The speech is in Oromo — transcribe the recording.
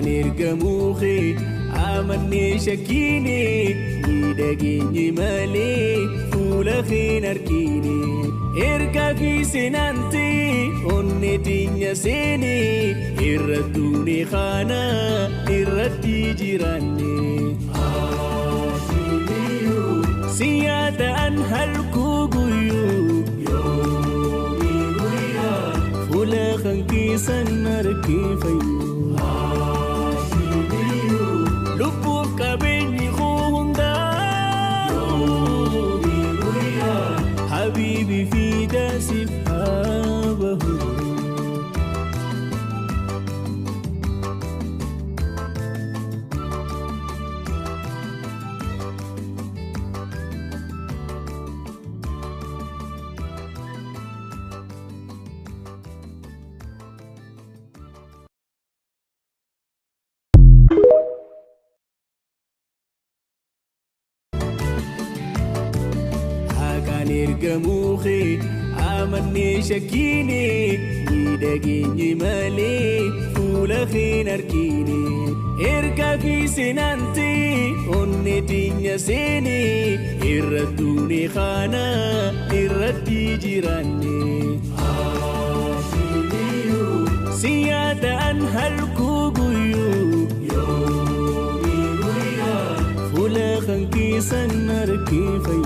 Hakan ergamuuke amanne shakkine miidhageenyi malee fuula keen argine erga fi seenante onne tinya seene irrattuune kana irratti jiranne siyaataan halkuu guyyuu yoomi guyyaa fuula kan keessan argee fayyuu lubbuuf qabeenyi hundaa yoomi guyyaa habiibi fi daasiif haa bahu. Hakan ergamuuke amanne shakkine miidhageenyi malee fuula keen argine erga fi seenante onne tinya seene irrattuune kana irratti jiranne siyaataan halkuu guyyuu yoomi guyyaa fuula kan keessan argee fayyuu.